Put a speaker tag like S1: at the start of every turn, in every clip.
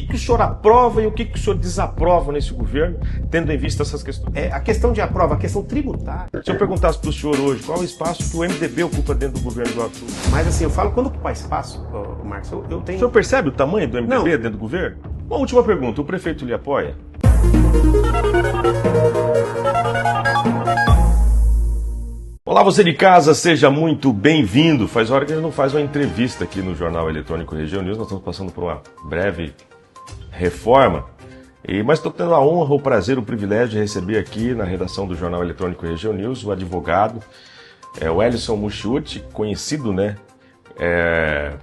S1: que o senhor aprova e o que o senhor desaprova nesse governo, tendo em vista essas questões?
S2: A questão de aprova, a questão tributária.
S1: Se eu perguntasse para o senhor hoje, qual é o espaço que o MDB ocupa dentro do governo do Arthur?
S2: Mas assim, eu falo, quando ocupar espaço, Marcos, eu tenho...
S1: O senhor percebe o tamanho do MDB
S2: Não.
S1: dentro do governo? Uma última pergunta, o prefeito lhe apoia? Olá, você de casa, seja muito bem-vindo. Faz hora que a gente não faz uma entrevista aqui no Jornal Eletrônico Região News. Nós estamos passando por uma breve reforma. Mas estou tendo a honra, o prazer, o privilégio de receber aqui na redação do Jornal Eletrônico Região News o advogado o Ellison Mucciuti, conhecido,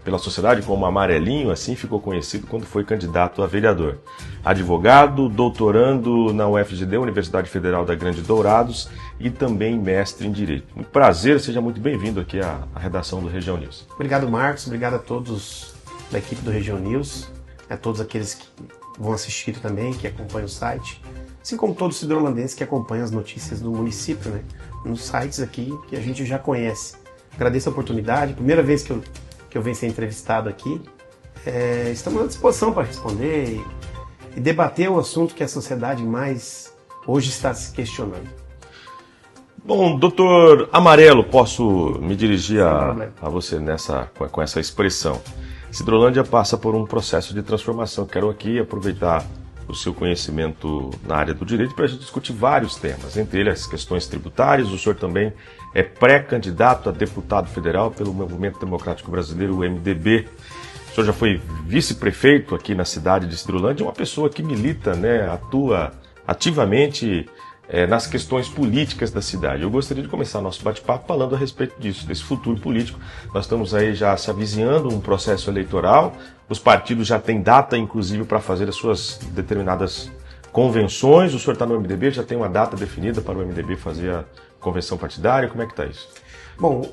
S1: pela sociedade como Amarelinho, assim ficou conhecido quando foi candidato a vereador. Advogado, doutorando na UFGD, Universidade Federal da Grande Dourados, e também mestre em Direito. Um prazer, seja muito bem-vindo aqui à redação do Região News.
S2: Obrigado, Marcos, obrigado a todos da equipe do Região News, a todos aqueles que vão assistir também, que acompanham o site, assim como todos os cidrolandenses que acompanham as notícias do município, nos sites aqui que a gente já conhece. Agradeço a oportunidade, primeira vez que eu venho ser entrevistado aqui. Estamos à disposição para responder e debater o assunto que a sociedade mais hoje está se questionando.
S1: Bom, doutor Amarelo, posso me dirigir a você com essa expressão. Cidrolândia passa por um processo de transformação. Quero aqui aproveitar o seu conhecimento na área do direito para a gente discutir vários temas, entre eles as questões tributárias. O senhor também é pré-candidato a deputado federal pelo Movimento Democrático Brasileiro, o MDB. O senhor já foi vice-prefeito aqui na cidade de Cidrolândia, uma pessoa que milita, atua ativamente nas questões políticas da cidade. Eu gostaria de começar nosso bate-papo falando a respeito disso, desse futuro político. Nós estamos aí já se avizinhando um processo eleitoral, os partidos já têm data, inclusive, para fazer as suas determinadas convenções. O senhor está no MDB, já tem uma data definida para o MDB fazer a convenção partidária? Como é que está isso?
S2: Bom,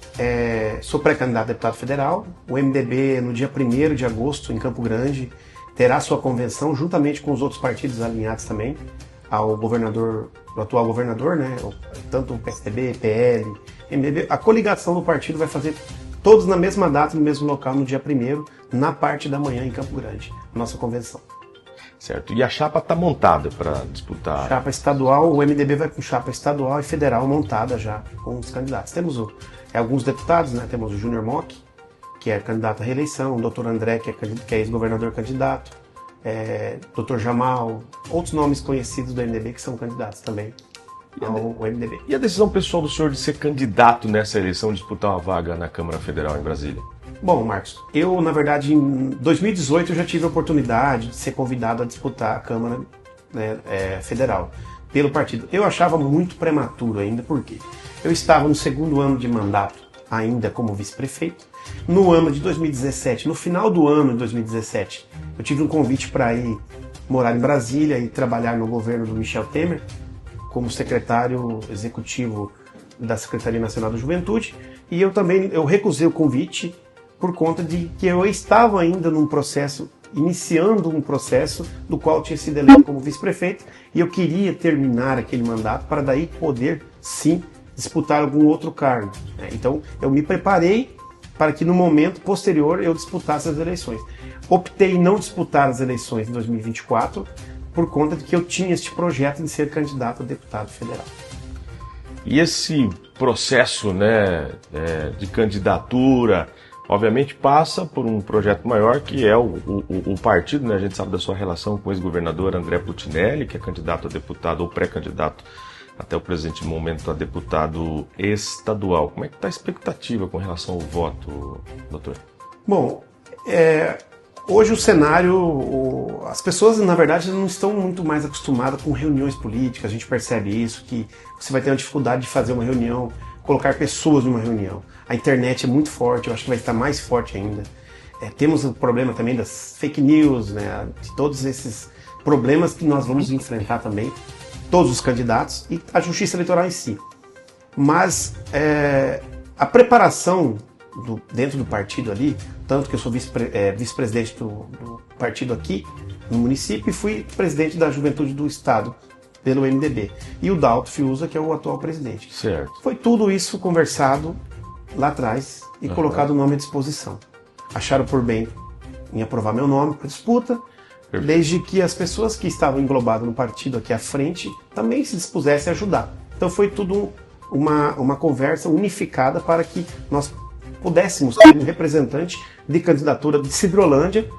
S2: sou pré-candidato a deputado federal. O MDB, no dia 1º de agosto, em Campo Grande, terá sua convenção, juntamente com os outros partidos alinhados também ao atual governador, tanto o PSDB, PL, MDB. A coligação do partido vai fazer todos na mesma data, no mesmo local, no dia 1º, na parte da manhã, em Campo Grande, nossa convenção.
S1: Certo. E a chapa está montada para disputar?
S2: Chapa estadual, o MDB vai com chapa estadual e federal montada já com os candidatos. Temos alguns deputados, temos o Júnior Mock, que é candidato à reeleição, o Dr. André, que é ex-governador candidato, Dr. Jamal, outros nomes conhecidos do MDB que são candidatos também ao MDB.
S1: E a decisão pessoal do senhor de ser candidato nessa eleição, disputar uma vaga na Câmara Federal em Brasília?
S2: Bom, Marcos, eu, na verdade, em 2018 eu já tive a oportunidade de ser convidado a disputar a Câmara Federal pelo partido. Eu achava muito prematuro ainda, porque eu estava no 2º ano de mandato, ainda como vice-prefeito. No ano de 2017, no final do ano de 2017, eu tive um convite para ir morar em Brasília e trabalhar no governo do Michel Temer, como secretário executivo da Secretaria Nacional da Juventude, e eu recusei o convite por conta de que eu estava ainda iniciando um processo do qual eu tinha sido eleito como vice-prefeito, e eu queria terminar aquele mandato para daí poder, sim, disputar algum outro cargo. Então, eu me preparei para que no momento posterior eu disputasse as eleições. Optei em não disputar as eleições em 2024 por conta de que eu tinha este projeto de ser candidato a deputado federal.
S1: E esse processo de candidatura, obviamente, passa por um projeto maior, que é o partido. A gente sabe da sua relação com o ex-governador André Putinelli, que é candidato a deputado ou pré-candidato até o presente momento a deputado estadual. Como é que está a expectativa com relação ao voto, doutor?
S2: Bom, hoje o cenário, as pessoas na verdade não estão muito mais acostumadas com reuniões políticas. A gente percebe isso, que você vai ter uma dificuldade de fazer uma reunião, colocar pessoas numa reunião. A internet é muito forte, eu acho que vai estar mais forte ainda. Temos o problema também das fake news, de todos esses problemas que nós vamos enfrentar também, todos os candidatos e a justiça eleitoral em si. Mas a preparação dentro do partido ali, tanto que eu sou vice-presidente do partido aqui no município e fui presidente da Juventude do Estado pelo MDB. E o Dalto Fiuza, que é o atual presidente.
S1: Certo.
S2: Foi tudo isso conversado lá atrás e colocado o nome à disposição. Acharam por bem em aprovar meu nome para disputa. desde que as pessoas que estavam englobadas no partido aqui à frente também se dispusessem a ajudar. Então foi tudo uma conversa unificada para que nós pudéssemos ter um representante de candidatura de Sidrolândia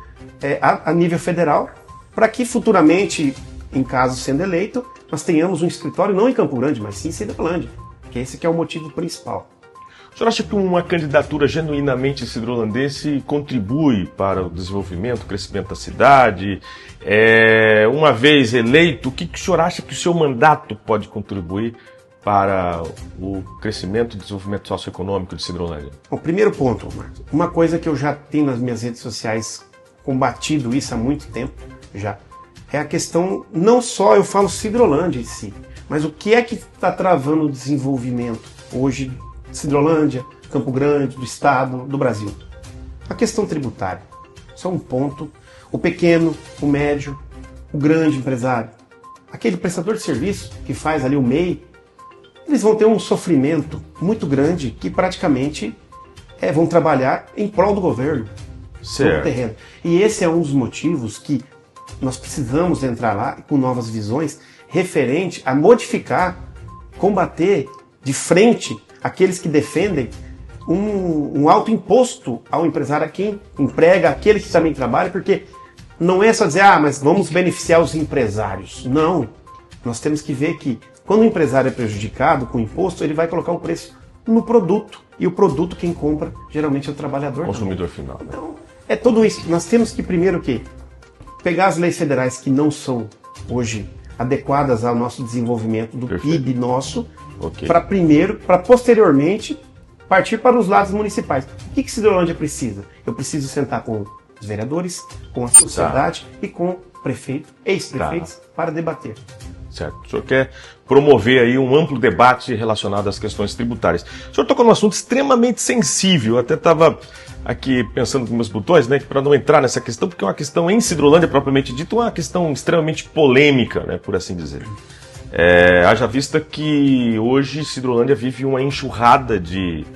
S2: a nível federal, para que futuramente, em caso sendo eleito, nós tenhamos um escritório não em Campo Grande, mas sim em Sidrolândia, que esse que é o motivo principal.
S1: O senhor acha que uma candidatura genuinamente cidrolandense contribui para o desenvolvimento, o crescimento da cidade? Uma vez eleito, o que o senhor acha que o seu mandato pode contribuir para o crescimento e desenvolvimento socioeconômico de Sidrolândia?
S2: O primeiro ponto, Marcos, uma coisa que eu já tenho nas minhas redes sociais combatido isso há muito tempo já, é a questão, não só eu falo Sidrolândia em si, mas o que é que está travando o desenvolvimento hoje de Sidrolândia, Campo Grande, do Estado, do Brasil? A questão tributária. Isso é um ponto. O pequeno, o médio, o grande empresário, aquele prestador de serviço que faz ali o MEI, eles vão ter um sofrimento muito grande que praticamente vão trabalhar em prol do governo, do terreno. E esse é um dos motivos que nós precisamos entrar lá com novas visões referente a modificar, combater de frente aqueles que defendem um alto imposto ao empresário, a quem emprega, aquele que também trabalha, porque não é só dizer, mas vamos beneficiar os empresários. Não. Nós temos que ver que quando o empresário é prejudicado com o imposto, ele vai colocar o preço no produto. E o produto quem compra geralmente é o trabalhador.
S1: Consumidor final.
S2: Então, é tudo isso. Nós temos que primeiro pegar as leis federais que não são hoje adequadas ao nosso desenvolvimento do PIB nosso, para posteriormente partir para os lados municipais. O que Sidrolândia precisa? Eu preciso sentar com os vereadores, com a sociedade e com prefeito, ex-prefeitos, para debater.
S1: Certo. O senhor quer promover aí um amplo debate relacionado às questões tributárias. O senhor tocou num assunto extremamente sensível. Eu até estava aqui pensando com meus botões, né, para não entrar nessa questão, porque é uma questão em Sidrolândia, propriamente dito, uma questão extremamente polêmica, né, por assim dizer. Haja vista que hoje Sidrolândia vive uma enxurrada de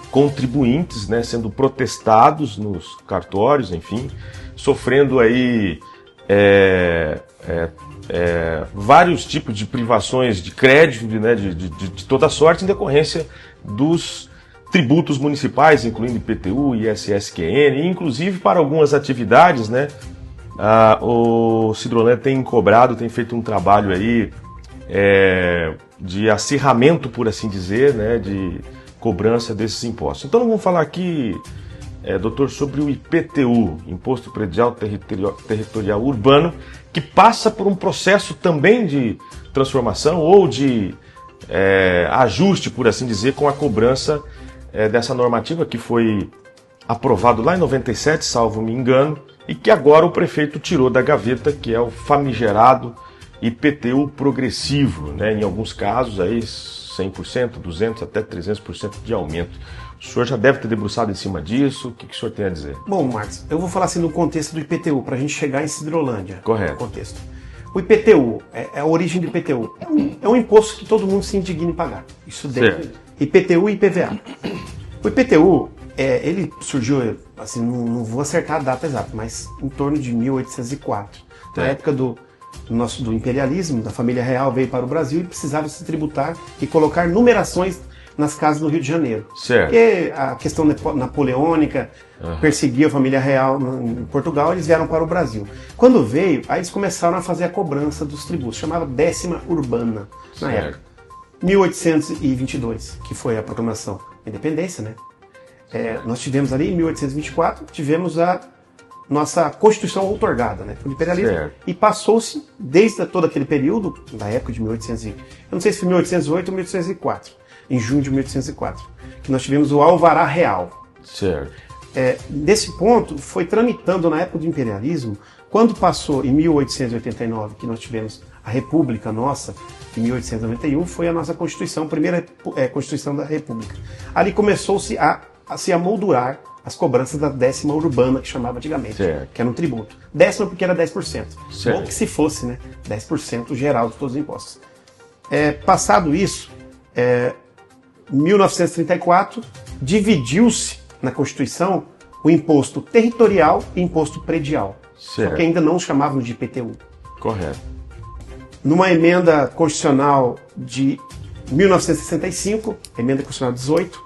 S1: contribuintes, né, sendo protestados nos cartórios, enfim, sofrendo aí vários tipos de privações de crédito, né, de toda sorte, em decorrência dos tributos municipais, incluindo IPTU, ISSQN, e inclusive para algumas atividades, né, o Sidrolândia tem cobrado, tem feito um trabalho aí de acirramento, por assim dizer, né, de cobrança desses impostos. Então, vamos falar aqui, doutor, sobre o IPTU, Imposto Predial Territorial Urbano, que passa por um processo também de transformação ou de ajuste, por assim dizer, com a cobrança dessa normativa que foi aprovado lá em 97, salvo me engano, e que agora o prefeito tirou da gaveta, que é o famigerado IPTU progressivo, né? Em alguns casos aí 100%, 200%, até 300% de aumento. O senhor já deve ter debruçado em cima disso. O que o senhor tem a dizer?
S2: Bom, Marcos, eu vou falar assim no contexto do IPTU, para a gente chegar em Sidrolândia.
S1: Correto.
S2: No contexto. O IPTU, a origem do IPTU, é um imposto que todo mundo se indigna em pagar. Isso dentro. IPTU e IPVA. O IPTU, ele surgiu, assim, não vou acertar a data exata, mas em torno de 1804. Na época do imperialismo, da família real veio para o Brasil e precisava se tributar e colocar numerações nas casas do Rio de Janeiro.
S1: Certo.
S2: Porque a questão napoleônica perseguia a família real em Portugal, eles vieram para o Brasil. Quando veio, aí eles começaram a fazer a cobrança dos tributos, chamava décima urbana na época. 1822, que foi a proclamação da independência, né? Nós tivemos ali, em 1824, tivemos a nossa Constituição outorgada, né, pelo imperialismo, e passou-se, desde todo aquele período, da época de 1800, eu não sei se foi 1808 ou 1804, em junho de 1804, que nós tivemos o Alvará Real.
S1: Certo.
S2: Desse ponto, foi tramitando na época do imperialismo, quando passou em 1889, que nós tivemos a República nossa, em 1891, foi a nossa Constituição, a primeira Constituição da República. Ali começou-se a se amoldurar as cobranças da décima urbana, que chamava antigamente, que era um tributo. Décima porque era 10%. Bom que se fosse, né, 10% geral de todos os impostos. Passado isso, em 1934, dividiu-se na Constituição o imposto territorial e imposto predial.
S1: Certo.
S2: Só que ainda não chamávamos de IPTU.
S1: Correto.
S2: Numa emenda constitucional de 1965, emenda constitucional 18,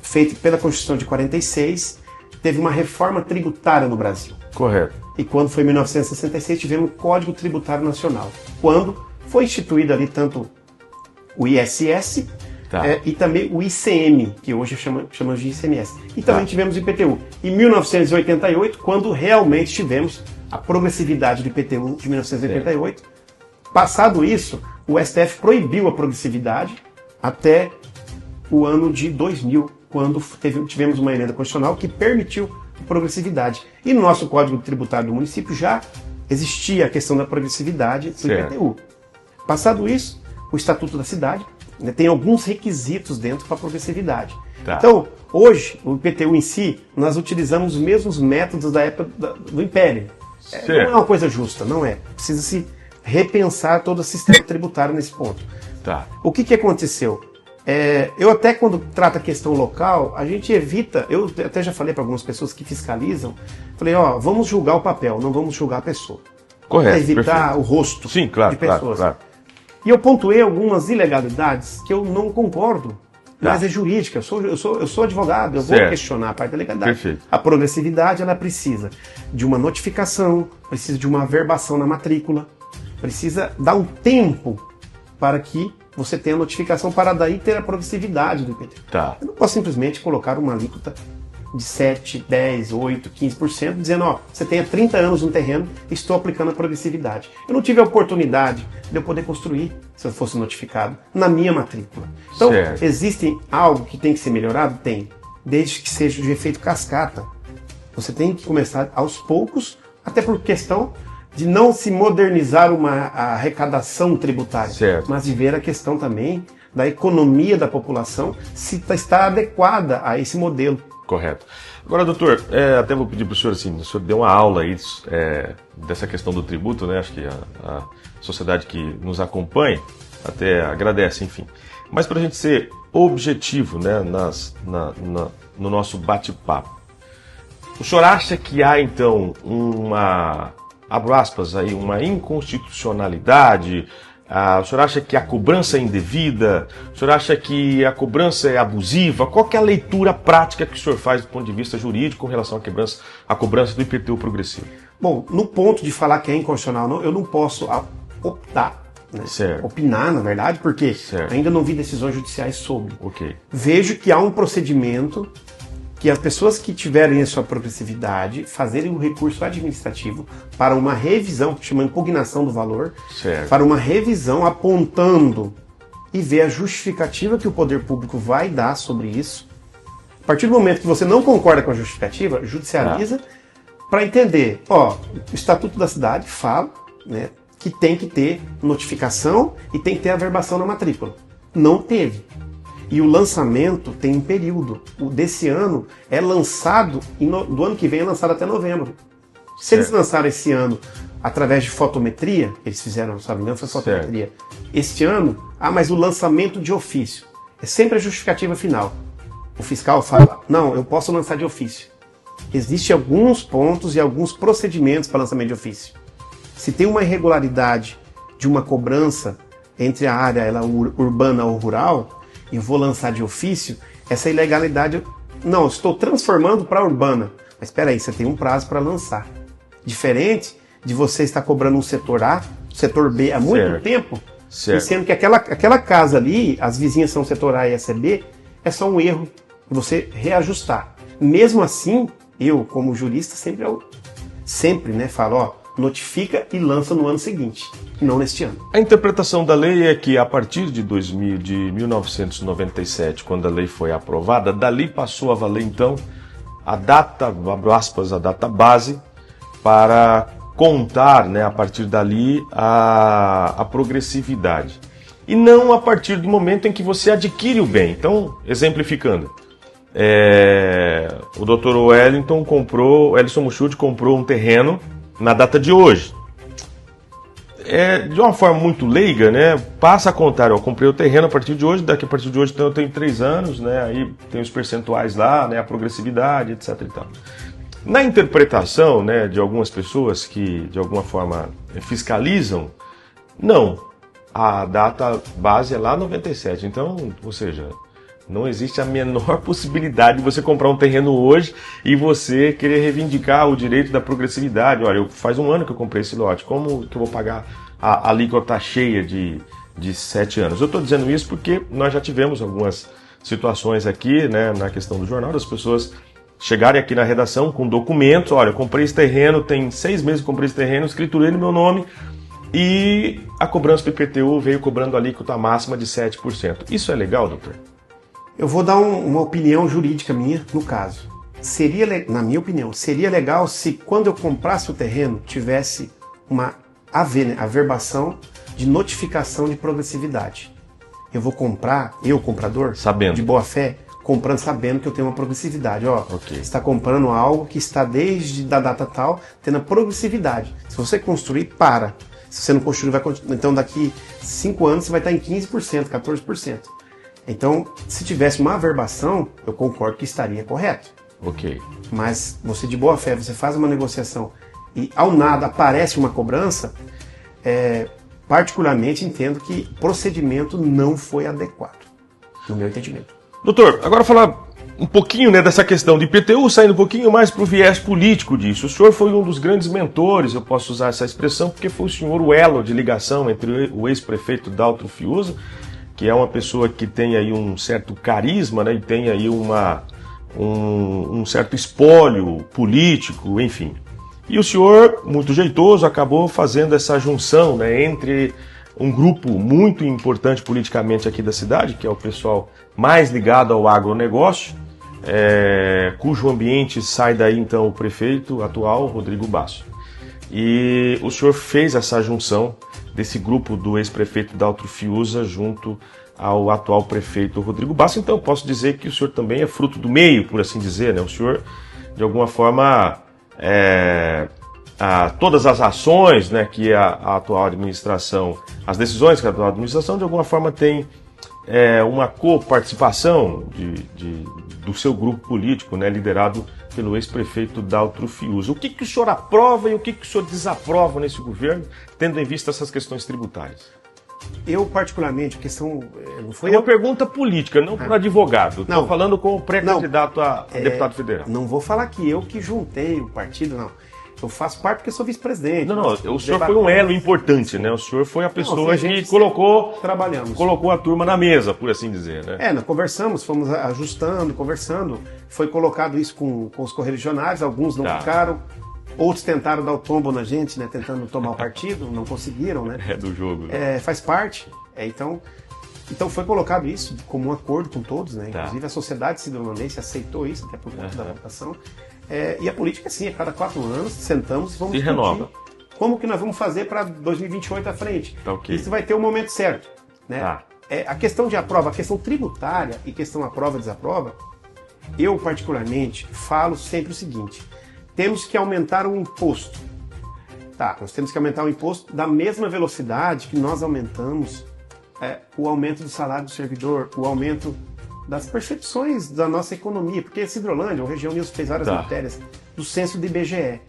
S2: feita pela Constituição de 46, teve uma reforma tributária no Brasil.
S1: Correto.
S2: E quando foi em 1966, tivemos o Código Tributário Nacional. Quando foi instituído ali tanto o ISS e também o ICM, que hoje chamamos de ICMS. E também tivemos o IPTU. Em 1988, quando realmente tivemos a progressividade do IPTU de 1988. Passado isso, o STF proibiu a progressividade até o ano de 2000, quando tivemos uma emenda constitucional que permitiu a progressividade. E no nosso Código Tributário do município já existia a questão da progressividade do IPTU. Passado isso, o Estatuto da Cidade tem alguns requisitos dentro para a progressividade.
S1: Tá.
S2: Então, hoje, o IPTU em si, nós utilizamos os mesmos métodos da época do Império. Não é uma coisa justa, não é. Precisa-se repensar todo o sistema tributário nesse ponto.
S1: Tá.
S2: O que aconteceu? Eu até quando trato a questão local, a gente evita, eu até já falei para algumas pessoas que fiscalizam, falei, vamos julgar o papel, não vamos julgar a pessoa.
S1: Correto.
S2: Evitar
S1: perfeito.
S2: o rosto
S1: Sim, claro,
S2: de pessoas.
S1: Claro.
S2: E eu pontuei algumas ilegalidades que eu não concordo, mas é jurídica, eu sou advogado, eu vou questionar a parte da legalidade.
S1: Perfeito.
S2: A progressividade, ela precisa de uma notificação, precisa de uma averbação na matrícula, precisa dar um tempo para que você tenha a notificação para daí ter a progressividade do IPTU.
S1: Tá.
S2: Eu não posso simplesmente colocar uma alíquota de 7, 10, 8, 15%, dizendo, você tem 30 anos no terreno e estou aplicando a progressividade. Eu não tive a oportunidade de eu poder construir, se eu fosse notificado, na minha matrícula. Então, existe algo que tem que ser melhorado? Tem. Desde que seja de efeito cascata. Você tem que começar aos poucos, até por questão de não se modernizar a arrecadação tributária, mas de ver a questão também da economia da população, se está adequada a esse modelo.
S1: Correto. Agora, doutor, até vou pedir para o senhor, assim, o senhor deu uma aula aí dessa questão do tributo, né? Acho que a sociedade que nos acompanha até agradece, enfim. Mas para a gente ser objetivo, né, no nosso bate-papo, o senhor acha que há, então, abro aspas aí, uma inconstitucionalidade? O senhor acha que a cobrança é indevida? O senhor acha que a cobrança é abusiva? Qual que é a leitura prática que o senhor faz do ponto de vista jurídico com relação à cobrança do IPTU progressivo?
S2: Bom, no ponto de falar que é inconstitucional, eu não posso optar, né? Opinar, na verdade, porque ainda não vi decisões judiciais sobre. Vejo que há um procedimento que as pessoas que tiverem a sua progressividade fazerem um recurso administrativo para uma revisão, que chama impugnação do valor, para uma revisão apontando e ver a justificativa que o poder público vai dar sobre isso. A partir do momento que você não concorda com a justificativa, judicializa para entender. O Estatuto da Cidade fala, né, que tem que ter notificação e tem que ter averbação na matrícula. Não teve. E o lançamento tem um período. O desse ano é lançado, do ano que vem é lançado até novembro. Se eles lançaram esse ano através de fotometria, eles fizeram, não me engano, foi fotometria. Este ano, mas o lançamento de ofício. É sempre a justificativa final. O fiscal fala, não, eu posso lançar de ofício. Existem alguns pontos e alguns procedimentos para lançamento de ofício. Se tem uma irregularidade de uma cobrança entre a área urbana ou rural, e vou lançar de ofício, essa ilegalidade, não, estou transformando para urbana. Mas espera aí, você tem um prazo para lançar. Diferente de você estar cobrando um setor A, setor B há muito tempo, e sendo que aquela casa ali, as vizinhas são setor A e essa é B, é só um erro você reajustar. Mesmo assim, eu, como jurista, sempre falo, notifica e lança no ano seguinte, não neste ano.
S1: A interpretação da lei é que a partir de 1997, quando a lei foi aprovada, dali passou a valer então a data, abro aspas, a data base para contar, né, a partir dali a progressividade. E não a partir do momento em que você adquire o bem. Então, exemplificando, o Dr. Wellington Muxude comprou um terreno na data de hoje. de uma forma muito leiga, né? Passa a contar, eu comprei o terreno a partir de hoje, daqui a partir de hoje então, eu tenho 3 anos, né? Aí tem os percentuais lá, né? A progressividade, etc. E tal. Na interpretação, né, de algumas pessoas que de alguma forma fiscalizam, não. A data base é lá 97, então, ou seja, não existe a menor possibilidade de você comprar um terreno hoje e você querer reivindicar o direito da progressividade. Olha, faz um ano que eu comprei esse lote, como que eu vou pagar a alíquota cheia de 7 anos? Eu estou dizendo isso porque nós já tivemos algumas situações aqui, né, na questão do jornal, das pessoas chegarem aqui na redação com documentos. Olha, eu comprei esse terreno, tem 6 meses que eu comprei esse terreno, escriturei no meu nome e a cobrança do IPTU veio cobrando a alíquota máxima de 7%. Isso é legal, doutor?
S2: Eu vou dar uma opinião jurídica minha no caso. Na minha opinião, seria legal se quando eu comprasse o terreno tivesse uma averbação de notificação de progressividade. Eu vou comprar, comprador,
S1: sabendo,
S2: de boa fé, comprando sabendo que eu tenho uma progressividade. Ó,
S1: okay.
S2: Você está comprando algo que está desde a data tal, tendo a progressividade. Se você construir, para. Se você não construir, vai continuar. Então daqui 5 anos você vai estar em 15%, 14%. Então, se tivesse uma averbação, eu concordo que estaria correto.
S1: Ok.
S2: Mas você de boa fé, você faz uma negociação e ao nada aparece uma cobrança, particularmente entendo que o procedimento não foi adequado, no meu entendimento.
S1: Doutor, agora falar um pouquinho, né, dessa questão de IPTU, saindo um pouquinho mais para o viés político disso. O senhor foi um dos grandes mentores, eu posso usar essa expressão, porque foi o senhor o elo de ligação entre o ex-prefeito Daltro Fiuza, que é uma pessoa que tem aí um certo carisma, né, e tem aí um certo espólio político, enfim. E o senhor, muito jeitoso, acabou fazendo essa junção, né, entre um grupo muito importante politicamente aqui da cidade, que é o pessoal mais ligado ao agronegócio, cujo ambiente sai daí então o prefeito atual, Rodrigo Basso. E o senhor fez essa junção desse grupo do ex-prefeito Daltro Fiuza junto ao atual prefeito Rodrigo Basso. Então eu posso dizer que o senhor também é fruto do meio, por assim dizer, né? O senhor, de alguma forma, todas as ações, né, que a atual administração, as decisões que a atual administração, de alguma forma, tem uma coparticipação do seu grupo político, né, liderado pelo ex-prefeito Daltro Fiuza. O que o senhor aprova e o que o senhor desaprova nesse governo, tendo em vista essas questões tributárias?
S2: Eu, particularmente, a questão... Não foi
S1: uma pergunta política, não por advogado. Estou falando com o pré-candidato a deputado federal.
S2: Não vou falar que eu que juntei o partido, não. Eu faço parte porque sou vice-presidente.
S1: Não, o senhor foi um elo importante, né? O senhor foi a pessoa que colocou a turma na mesa, por assim dizer, né?
S2: Nós conversamos, fomos ajustando, conversando. Foi colocado isso com os correligionários, alguns não ficaram, outros tentaram dar o tombo na gente, né? Tentando tomar o partido, não conseguiram, né?
S1: É do jogo. Né?
S2: Faz parte. Então foi colocado isso como um acordo com todos, né? Inclusive a sociedade cidro-holandense aceitou isso, até por conta da votação. E a política, sim, a cada 4 anos sentamos e vamos discutir
S1: renova.
S2: Como que nós vamos fazer para 2028 à frente.
S1: Okay.
S2: Isso vai ter o momento certo. Né? A questão de aprova, a questão tributária e questão aprova-desaprova, eu particularmente falo sempre o seguinte, temos que aumentar o imposto. Nós temos que aumentar o imposto da mesma velocidade que nós aumentamos o aumento do salário do servidor, o aumento das percepções da nossa economia, porque Cidrolândia, a região News fez várias matérias do censo do IBGE,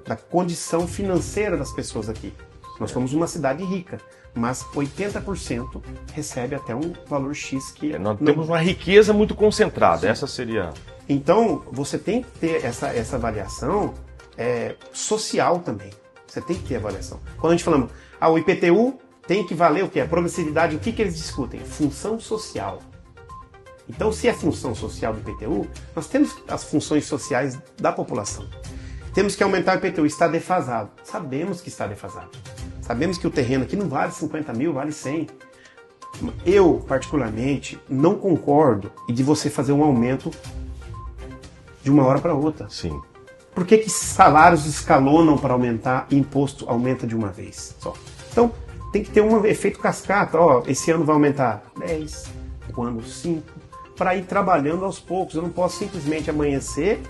S2: da condição financeira das pessoas aqui. Nós somos uma cidade rica, mas 80% recebe até um valor X que...
S1: Nós temos uma riqueza muito concentrada, essa seria...
S2: Então, você tem que ter essa avaliação social também. Você tem que ter avaliação. Quando a gente falamos, o IPTU tem que valer o quê? A progressividade, o que eles discutem? Função social. Então, se é função social do IPTU, nós temos as funções sociais da população. Temos que aumentar o IPTU, está defasado. Sabemos que está defasado. Sabemos que o terreno aqui não vale 50 mil, vale 100. Eu, particularmente, não concordo de você fazer um aumento de uma hora para outra.
S1: Sim.
S2: Por que salários escalonam para aumentar e imposto aumenta de uma vez só? Então, tem que ter um efeito cascata. Esse ano vai aumentar 10, o ano 5. Para ir trabalhando aos poucos. Eu não posso simplesmente amanhecer,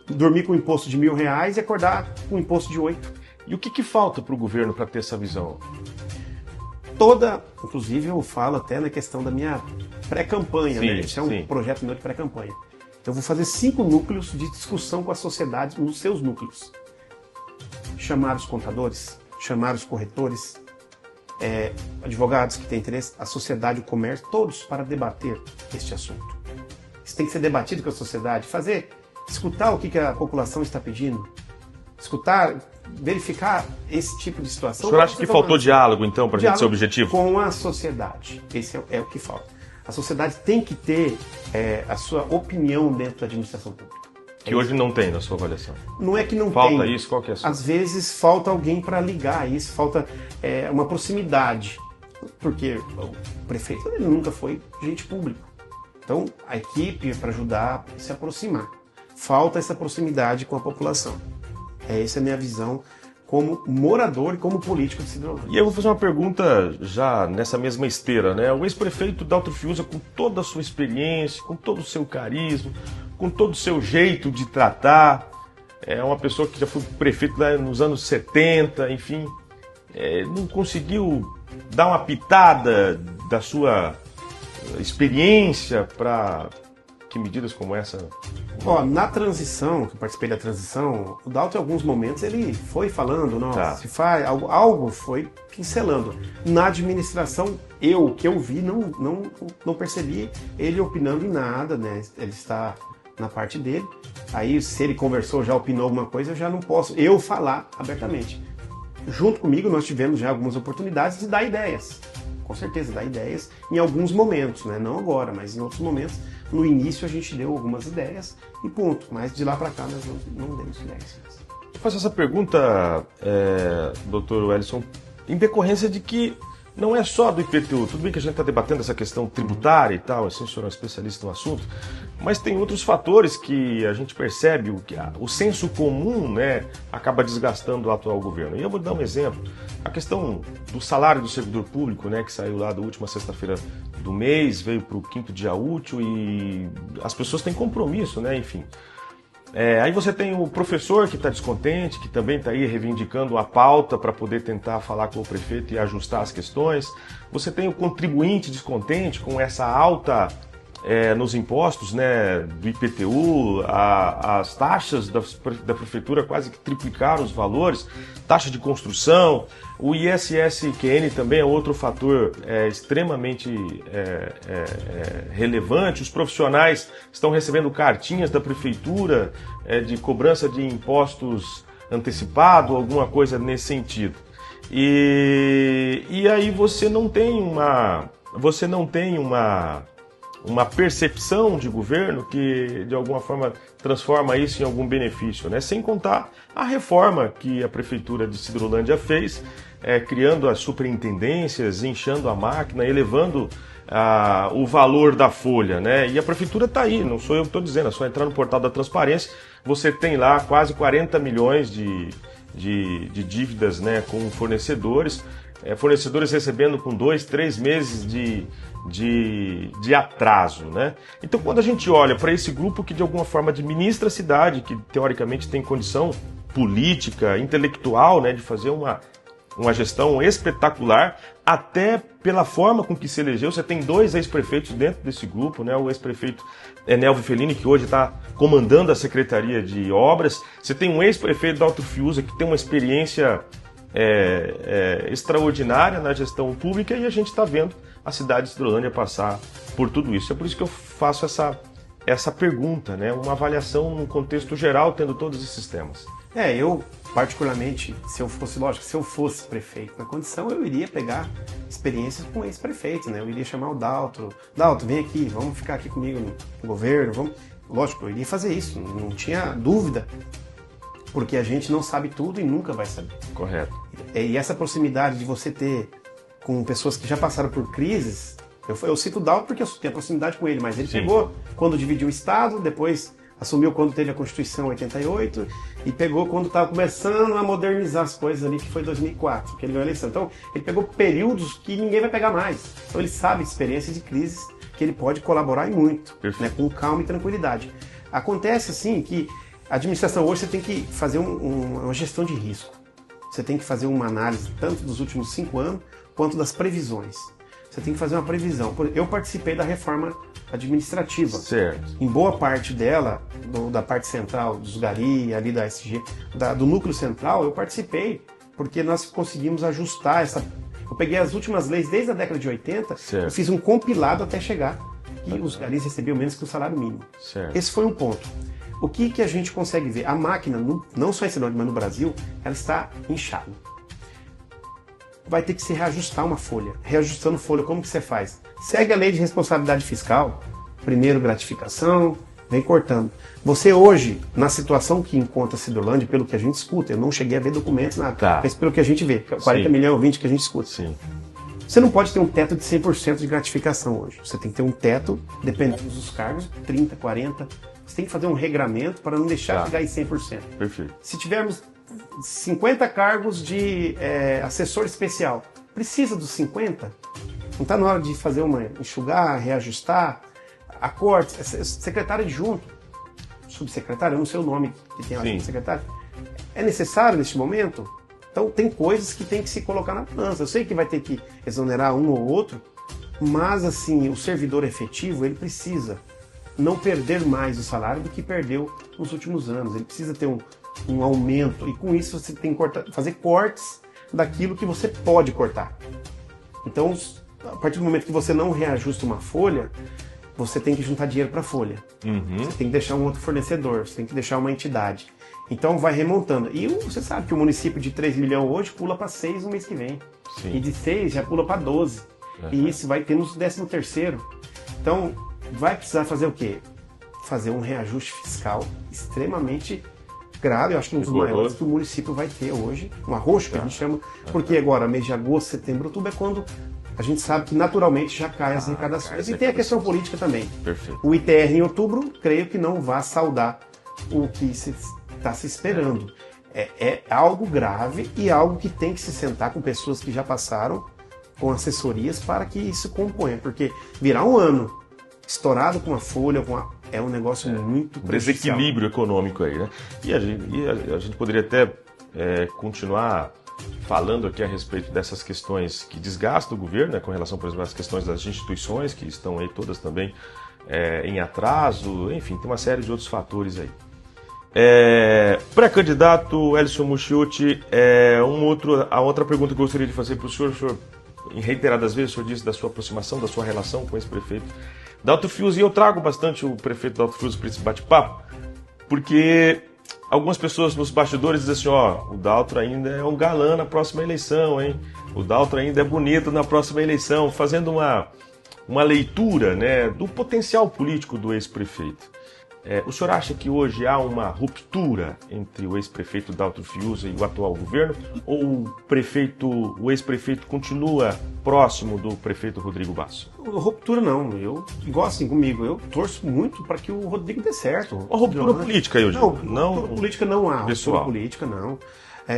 S2: dormir com um imposto de R$1.000 e acordar com um imposto de 8.
S1: E o que falta para o governo para ter essa visão?
S2: Inclusive eu falo até na questão da minha pré-campanha, né? Esse é um projeto meu de pré-campanha. Eu vou fazer 5 núcleos de discussão com a sociedade nos seus núcleos. Chamar os contadores, chamar os corretores, advogados que têm interesse, a sociedade, o comércio, todos para debater este assunto. Isso tem que ser debatido com a sociedade, escutar o que a população está pedindo, escutar, verificar esse tipo de situação.
S1: O senhor acha que faltou diálogo, então, para a gente ser objetivo?
S2: Com a sociedade. Esse é o que falta. A sociedade tem que ter a sua opinião dentro da administração pública.
S1: Que hoje não tem, na sua avaliação.
S2: Não é que não
S1: falta
S2: tem.
S1: Falta isso? Qual que é a sua?
S2: Às vezes falta alguém para ligar isso, falta uma proximidade. Porque o prefeito ele nunca foi agente público. Então, a equipe para ajudar a se aproximar. Falta essa proximidade com a população. Essa é a minha visão como morador e como político de Cidrolândia.
S1: E eu vou fazer uma pergunta já nessa mesma esteira, né? O ex-prefeito Daltro Fiuza, com toda a sua experiência, com todo o seu carisma, com todo o seu jeito de tratar, é uma pessoa que já foi prefeito lá nos anos 70, enfim, não conseguiu dar uma pitada da sua experiência para que medidas como essa...
S2: Na transição, que eu participei da transição, o Daltro, em alguns momentos, ele foi falando, se faz, algo foi pincelando. Na administração, o que eu vi, não percebi ele opinando em nada, né? Ele está na parte dele. Aí, se ele conversou, já opinou alguma coisa, eu já não posso falar abertamente. Junto comigo, nós tivemos já algumas oportunidades de dar ideias. Com certeza, dar ideias em alguns momentos, né? Não agora, mas em outros momentos. No início a gente deu algumas ideias e ponto. Mas de lá para cá nós não demos ideias.
S1: Eu faço essa pergunta, Dr. Wellison, em decorrência de que não é só do IPTU. Tudo bem que a gente está debatendo essa questão tributária e tal, assim, o senhor é um especialista no assunto, mas tem outros fatores que a gente percebe, o senso comum, né, acaba desgastando o atual governo. E eu vou dar um exemplo. A questão do salário do servidor público, né, que saiu lá da última sexta-feira do mês, veio para o 5º dia útil e as pessoas têm compromisso, né, enfim. Aí você tem o professor que está descontente, que também está aí reivindicando a pauta para poder tentar falar com o prefeito e ajustar as questões. Você tem o contribuinte descontente com essa alta nos impostos, né, do IPTU, as taxas da prefeitura quase que triplicaram os valores, taxa de construção, o ISS-QN também é outro fator extremamente relevante. Os profissionais estão recebendo cartinhas da prefeitura de cobrança de impostos antecipado, alguma coisa nesse sentido. E aí você não tem uma percepção de governo que, de alguma forma, transforma isso em algum benefício, né? Sem contar a reforma que a Prefeitura de Cidrolândia fez, criando as superintendências, inchando a máquina, elevando o valor da folha, né? E a Prefeitura está aí, não sou eu que estou dizendo, é só entrar no portal da transparência, você tem lá quase 40 milhões de dívidas, né, com fornecedores, fornecedores recebendo com 2, 3 meses de atraso, né? Então, quando a gente olha para esse grupo que de alguma forma administra a cidade, que teoricamente tem condição política, intelectual, né, de fazer uma gestão espetacular, até pela forma com que se elegeu. Você tem 2 ex-prefeitos dentro desse grupo, né? O ex-prefeito Nelvio Fellini, que hoje está comandando a Secretaria de Obras. Você tem um ex-prefeito Daltro Fiuza, que tem uma experiência extraordinária na gestão pública, e a gente está vendo a cidade de Cidrolândia passar por tudo isso. É por isso que eu faço essa pergunta, né? Uma avaliação num contexto geral, tendo todos esses temas.
S2: Eu, particularmente, se eu fosse prefeito na condição, eu iria pegar experiências com ex-prefeitos, né? Eu iria chamar o Daltro, vem aqui, vamos ficar aqui comigo no governo, Lógico, eu iria fazer isso, não tinha dúvida, porque a gente não sabe tudo e nunca vai saber.
S1: Correto.
S2: E essa proximidade de você ter com pessoas que já passaram por crises, eu cito o Daltro porque eu tenho proximidade com ele, mas ele pegou quando dividiu o Estado, depois assumiu quando teve a Constituição em 88 e pegou quando estava começando a modernizar as coisas ali, que foi 2004, que ele ganhou a eleição. Então, ele pegou períodos que ninguém vai pegar mais. Então, ele sabe experiências de crises que ele pode colaborar e muito, né, com calma e tranquilidade. Acontece, assim, que a administração hoje você tem que fazer uma gestão de risco. você tem que fazer uma análise tanto dos últimos 5 anos quanto das previsões. Você tem que fazer uma previsão. Eu participei da reforma administrativa.
S1: Certo.
S2: Em boa parte dela, da parte central, dos GARI, ali da SG, do núcleo central, eu participei, porque nós conseguimos ajustar essa... Eu peguei as últimas leis desde a década de 80,
S1: certo.
S2: Eu fiz um compilado até chegar, e os GARIs recebiam menos que o salário mínimo.
S1: Certo.
S2: Esse foi um ponto. O que a gente consegue ver? A máquina, não só em Ceilândia, mas no Brasil, ela está inchada. Vai ter que se reajustar uma folha. Reajustando folha, como que você faz? Segue a lei de responsabilidade fiscal, primeiro gratificação, vem cortando. Você hoje, na situação que encontra a Cidrolândia, pelo que a gente escuta, eu não cheguei a ver documentos, nada,
S1: tá.
S2: Mas pelo que a gente vê, 40 milhões ou 20 que a gente escuta.
S1: Sim.
S2: Você não pode ter um teto de 100% de gratificação hoje. Você tem que ter um teto, dependendo dos cargos, 30%, 40%. Você tem que fazer um regramento para não deixar chegar em 100%.
S1: Perfeito.
S2: Se tivermos 50 cargos de assessor especial, precisa dos 50? Não está na hora de fazer enxugar, reajustar, acortes, secretário adjunto, subsecretário, eu não sei o nome que tem lá, subsecretário. É necessário neste momento? Então tem coisas que tem que se colocar na balança. Eu sei que vai ter que exonerar um ou outro, mas assim, o servidor efetivo, ele precisa não perder mais o salário do que perdeu nos últimos anos. Ele precisa ter um aumento, e com isso você tem que fazer cortes daquilo que você pode cortar. Então, a partir do momento que você não reajusta uma folha, você tem que juntar dinheiro para a folha. Você tem que deixar um outro fornecedor, você tem que deixar uma entidade. Então vai remontando. E você sabe que o município de 3 milhões hoje pula para 6 no mês que vem.
S1: Sim.
S2: E de 6 já pula para 12. E isso vai ter no 13º. Então, vai precisar fazer o quê? Fazer um reajuste fiscal extremamente grave. Eu acho que um dos maiores que o município vai ter hoje. Um arroxo, que a gente chama. Porque agora, mês de agosto, setembro, outubro, é quando a gente sabe que naturalmente já cai as arrecadações. E tem a questão política também.
S1: Perfeito.
S2: O ITR em outubro, creio que não vai saudar o que está se esperando. É algo grave e algo que tem que se sentar com pessoas que já passaram, com assessorias, para que isso componha. Porque virar um ano estourado com uma folha, é um negócio muito prejudicial.
S1: Desequilíbrio econômico aí, né? E a gente poderia até continuar falando aqui a respeito dessas questões que desgastam o governo, né, com relação, por exemplo, às questões das instituições, que estão aí todas também em atraso, enfim, tem uma série de outros fatores aí. Pré-candidato Elcio Muschiuti, a outra pergunta que eu gostaria de fazer para o senhor, em reiteradas vezes, o senhor disse da sua aproximação, da sua relação com esse prefeito Daltro Fius, e eu trago bastante o prefeito Daltro Fius para esse bate-papo, porque algumas pessoas nos bastidores dizem assim, o Daltro ainda é um galã na próxima eleição, hein? O Daltro ainda é bonito na próxima eleição, fazendo uma leitura, né, do potencial político do ex-prefeito. O senhor acha que hoje há uma ruptura entre o ex-prefeito Daltro Fius e o atual governo? Ou o ex-prefeito continua próximo do prefeito Rodrigo Basso?
S2: Ruptura não, igual assim comigo, eu torço muito para que o Rodrigo dê certo.
S1: Uma ruptura política, eu digo.
S2: Não, ruptura política não há.
S1: Pessoal.
S2: Ruptura política não.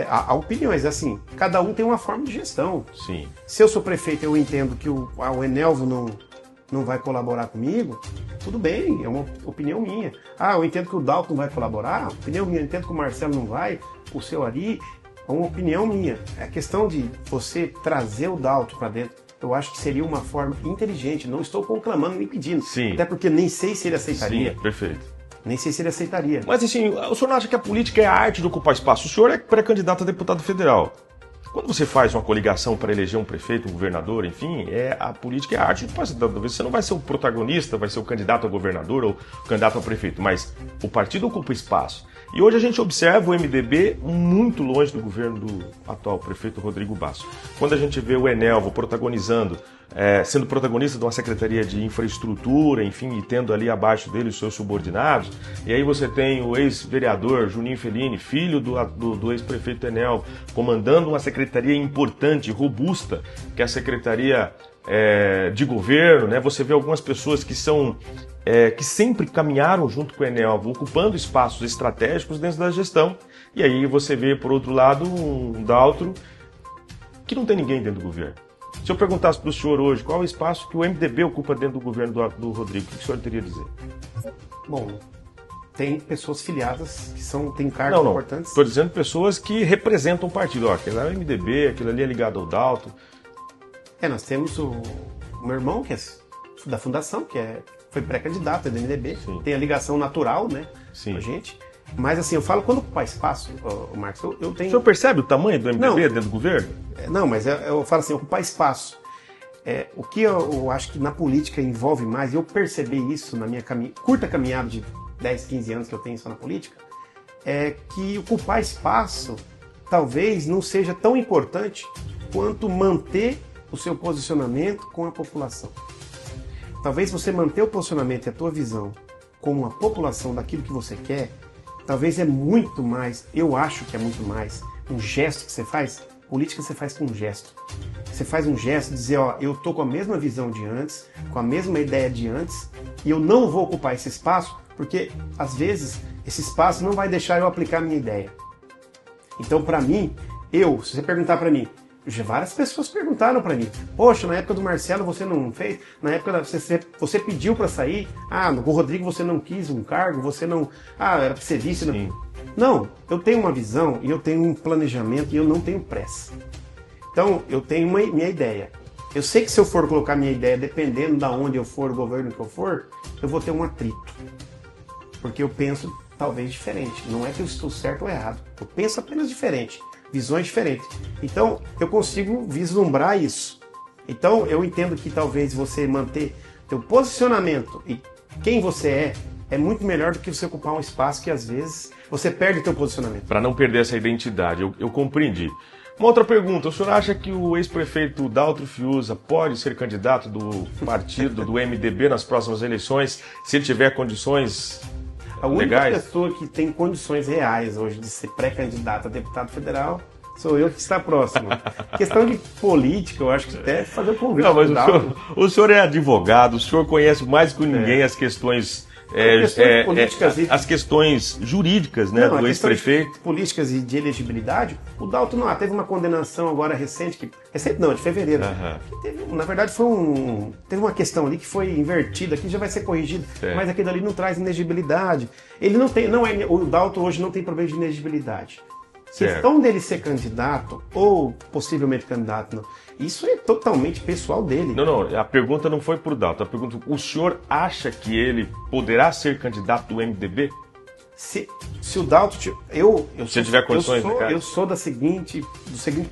S2: Há opiniões, assim, cada um tem uma forma de gestão.
S1: Sim.
S2: Se eu sou prefeito, eu entendo que o Enelvo não vai colaborar comigo, tudo bem, é uma opinião minha. Eu entendo que o Dalton não vai colaborar, opinião minha. Eu entendo que o Marcelo não vai, o seu Ari, é uma opinião minha. É a questão de você trazer o Dalton para dentro, eu acho que seria uma forma inteligente. Não estou conclamando nem pedindo.
S1: Sim.
S2: Até porque nem sei se ele aceitaria.
S1: Sim, perfeito.
S2: Nem sei se ele aceitaria.
S1: Mas assim, o senhor não acha que a política é a arte de ocupar espaço? O senhor é pré-candidato a deputado federal. Quando você faz uma coligação para eleger um prefeito, um governador, enfim, a política é a arte. Talvez você não vai ser o protagonista, vai ser o candidato a governador ou o candidato a prefeito, mas o partido ocupa espaço. E hoje a gente observa o MDB muito longe do governo do atual prefeito Rodrigo Basso. Quando a gente vê o Enelvo sendo protagonista de uma secretaria de infraestrutura, enfim, e tendo ali abaixo dele os seus subordinados, e aí você tem o ex-vereador Juninho Fellini, filho do ex-prefeito Enelvo, comandando uma secretaria importante, robusta, que é a Secretaria de Governo, né? Você vê algumas pessoas que sempre caminharam junto com o Enelvo, ocupando espaços estratégicos dentro da gestão, e aí você vê, por outro lado, um Daltro que não tem ninguém dentro do governo. Se eu perguntasse para o senhor hoje qual é o espaço que o MDB ocupa dentro do governo do Rodrigo, o que o senhor teria a dizer?
S2: Bom, tem pessoas filiadas que têm cargos importantes.
S1: Estou dizendo pessoas que representam o partido. Ó, aquele lá é o MDB, aquele ali é ligado ao Dalto.
S2: Nós temos o meu irmão, que é da fundação, foi pré-candidato, é do MDB. Sim. Tem a ligação natural, né, com a gente. Mas assim, eu falo, quando ocupar espaço, Marcos, eu tenho...
S1: O senhor percebe o tamanho do MDB dentro do governo?
S2: Não, mas eu falo assim, ocupar espaço. O que eu acho que na política envolve mais, eu percebi isso na minha curta caminhada de 10, 15 anos que eu tenho só na política, é que ocupar espaço talvez não seja tão importante quanto manter o seu posicionamento com a população. Talvez você manter o posicionamento e a tua visão com a população daquilo que você quer, talvez é muito mais, eu acho que é muito mais, um gesto que você faz. Política você faz com um gesto. Você faz um gesto de dizer, ó, eu tô com a mesma visão de antes, com a mesma ideia de antes, e eu não vou ocupar esse espaço, porque às vezes esse espaço não vai deixar eu aplicar a minha ideia. Então, para mim, se você perguntar para mim, várias pessoas perguntaram para mim, poxa, na época do Marcelo você não fez, na época você pediu para sair, no Rodrigo você não quis um cargo, você não, era para ser vice. Não, eu tenho uma visão e eu tenho um planejamento e eu não tenho pressa. Então, eu tenho minha ideia. Eu sei que se eu for colocar minha ideia, dependendo de onde eu for, o governo que eu for, eu vou ter um atrito. Porque eu penso talvez diferente. Não é que eu estou certo ou errado. Eu penso apenas diferente. Visões diferentes. Então, eu consigo vislumbrar isso. Então, eu entendo que talvez você manter teu posicionamento e quem você é muito melhor do que você ocupar um espaço que às vezes você perde teu posicionamento.
S1: Para não perder essa identidade, eu compreendi. Uma outra pergunta, o senhor acha que o ex-prefeito Daltro Fiuza pode ser candidato do partido, do MDB, nas próximas eleições, se ele tiver condições legais?
S2: A única pessoa que tem condições reais hoje de ser pré-candidato a deputado federal sou eu que está próximo. Questão de política, eu acho que até fazer o convite.
S1: Não, mas o senhor é advogado, o senhor conhece mais que ninguém as questões... as questões jurídicas, né, do ex-prefeito.
S2: Políticas e de elegibilidade, o Dalto teve uma condenação agora recente, de fevereiro. Que teve, na verdade, teve uma questão ali que foi invertida, que já vai ser corrigida, mas aquilo ali não traz inegibilidade. Ele o Dalto hoje não tem problema de inegibilidade. Questão dele ser candidato ou possivelmente candidato, isso é totalmente pessoal dele.
S1: Não, a pergunta não foi pro Dalto. A pergunta, o senhor acha que ele poderá ser candidato do MDB?
S2: Se o Dalto...
S1: Se tiver condições,
S2: eu sou do seguinte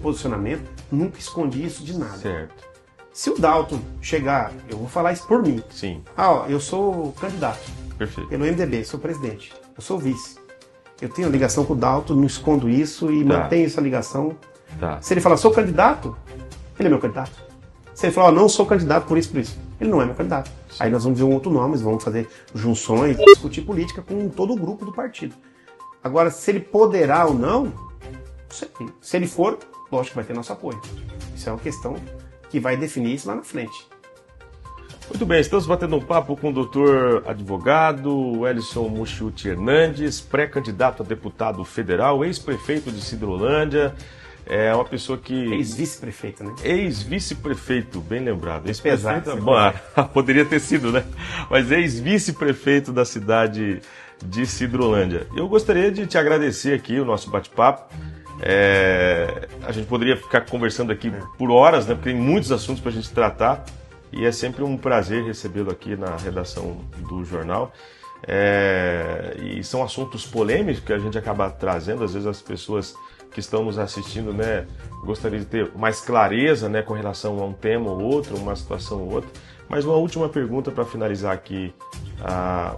S2: posicionamento, nunca escondi isso de nada.
S1: Certo.
S2: Se o Dalto chegar, eu vou falar isso por mim.
S1: Sim.
S2: Eu sou candidato.
S1: Perfeito.
S2: Pelo MDB, sou presidente. Eu sou vice. Eu tenho ligação com o Dalto, não escondo isso e mantenho essa ligação. Se ele falar, sou candidato, ele é meu candidato. Se ele falar, não sou candidato por isso, ele não é meu candidato. Sim. Aí nós vamos ver um outro nome, vamos fazer junções, discutir política com todo o grupo do partido. Agora, se ele poderá ou não, se ele for, lógico que vai ter nosso apoio. Isso é uma questão que vai definir isso lá na frente.
S1: Muito bem, estamos batendo um papo com o doutor advogado Welison Muschiuti Hernandes, pré-candidato a deputado federal, ex-prefeito de Sidrolândia. É uma pessoa que...
S2: Ex-vice-prefeito, né?
S1: Ex-vice-prefeito, bem lembrado.
S2: Ex-prefeito,
S1: poderia ter sido, né? Mas ex-vice-prefeito da cidade de Sidrolândia. Eu gostaria de te agradecer aqui o nosso bate-papo. A gente poderia ficar conversando aqui por horas, né? Porque tem muitos assuntos para a gente tratar. E é sempre um prazer recebê-lo aqui na redação do jornal. E são assuntos polêmicos que a gente acaba trazendo. Às vezes as pessoas que estão nos assistindo, né, gostariam de ter mais clareza, né, com relação a um tema ou outro, uma situação ou outra. Mas uma última pergunta para finalizar aqui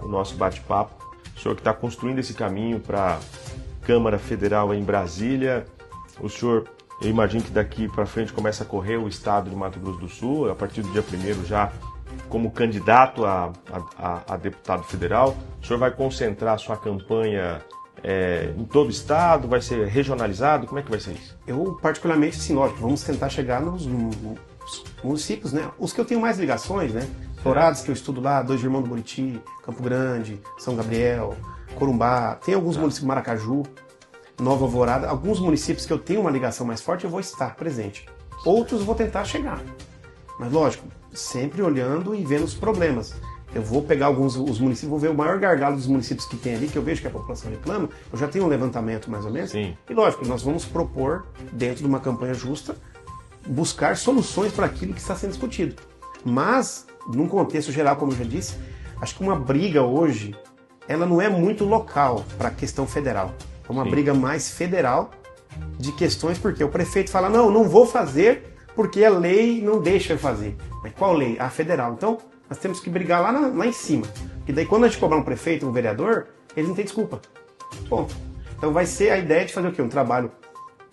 S1: o nosso bate-papo. O senhor que está construindo esse caminho para a Câmara Federal em Brasília, o senhor... Eu imagino que daqui para frente começa a correr o estado de Mato Grosso do Sul, a partir do dia 1º já como candidato a deputado federal. O senhor vai concentrar a sua campanha em todo o estado? Vai ser regionalizado? Como é que vai ser isso?
S2: Eu, particularmente, sim, lógico, vamos tentar chegar nos municípios, né? Os que eu tenho mais ligações, né? Dourados, que eu estudo lá, Dois Irmãos do Buriti, Campo Grande, São Gabriel, Corumbá, tem alguns municípios, Maracaju, Nova Alvorada, alguns municípios que eu tenho uma ligação mais forte, eu vou estar presente. Outros eu vou tentar chegar. Mas lógico, sempre olhando e vendo os problemas. eu vou pegar os municípios, vou ver o maior gargalo dos municípios que tem ali, que eu vejo que a população reclama, eu já tenho um levantamento mais ou menos.
S1: Sim.
S2: E lógico, nós vamos propor, dentro de uma campanha justa, buscar soluções para aquilo que está sendo discutido. Mas, num contexto geral, como eu já disse, acho que uma briga hoje, ela não é muito local para a questão federal. É uma briga mais federal de questões, porque o prefeito fala, não vou fazer porque a lei não deixa eu fazer. Mas qual lei? A federal. Então, nós temos que brigar lá em cima. Porque daí quando a gente cobrar um prefeito, um vereador, eles não têm desculpa. Ponto. Então vai ser a ideia de fazer o quê? Um trabalho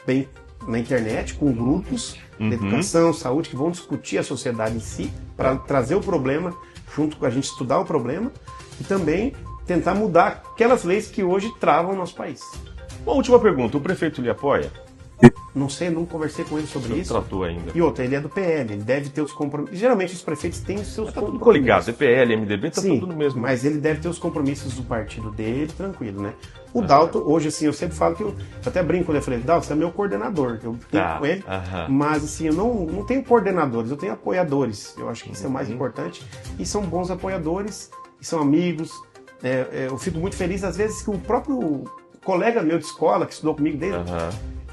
S2: bem na internet, com grupos de educação, saúde, que vão discutir a sociedade em si, para trazer o problema, junto com a gente estudar o problema, e também tentar mudar aquelas leis que hoje travam o nosso país.
S1: Uma última pergunta, o prefeito lhe apoia?
S2: Não sei, não conversei com ele sobre isso.
S1: Tratou ainda.
S2: E outra, ele é do PL, ele deve ter os compromissos. Geralmente os prefeitos têm os seus
S1: Tá tudo
S2: compromissos.
S1: coligado, EPL, MDB, tá
S2: Sim,
S1: tudo no mesmo.
S2: mas ele deve ter os compromissos do partido dele, tranquilo, né? O Dalton, hoje, assim, eu sempre falo que eu até brinco, né? Eu falei, Dalton, você é meu coordenador. Eu tenho com ele, mas assim, eu não tenho coordenadores, eu tenho apoiadores. Eu acho que isso é o mais importante. E são bons apoiadores, e são amigos. Eu fico muito feliz, às vezes, que o próprio colega meu de escola, que estudou comigo desde...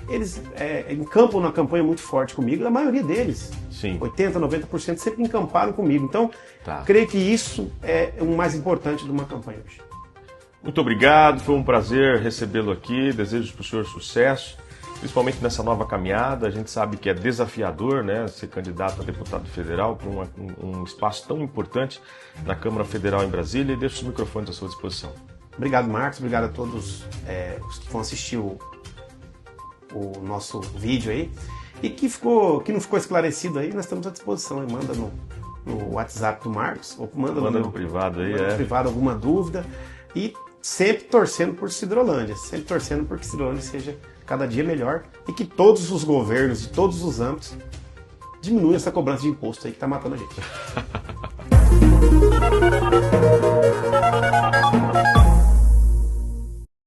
S2: Eles encampam na campanha muito forte comigo, a maioria deles,
S1: Sim.
S2: 80%, 90% sempre encamparam comigo. Então, creio que isso é o mais importante de uma campanha hoje.
S1: Muito obrigado, foi um prazer recebê-lo aqui, desejo para o senhor sucesso, principalmente nessa nova caminhada. A gente sabe que é desafiador, né, ser candidato a deputado federal para um espaço tão importante na Câmara Federal em Brasília, e deixo os microfones à sua disposição.
S2: Obrigado, Marcos, obrigado a todos os que vão assistir o nosso vídeo aí, e que não ficou esclarecido aí, nós estamos à disposição, aí manda no WhatsApp do Marcos, ou manda no
S1: privado aí,
S2: no privado alguma dúvida, e sempre torcendo por Sidrolândia, sempre torcendo por que Sidrolândia seja cada dia melhor, e que todos os governos, de todos os âmbitos, diminuam essa cobrança de imposto aí que está matando a gente.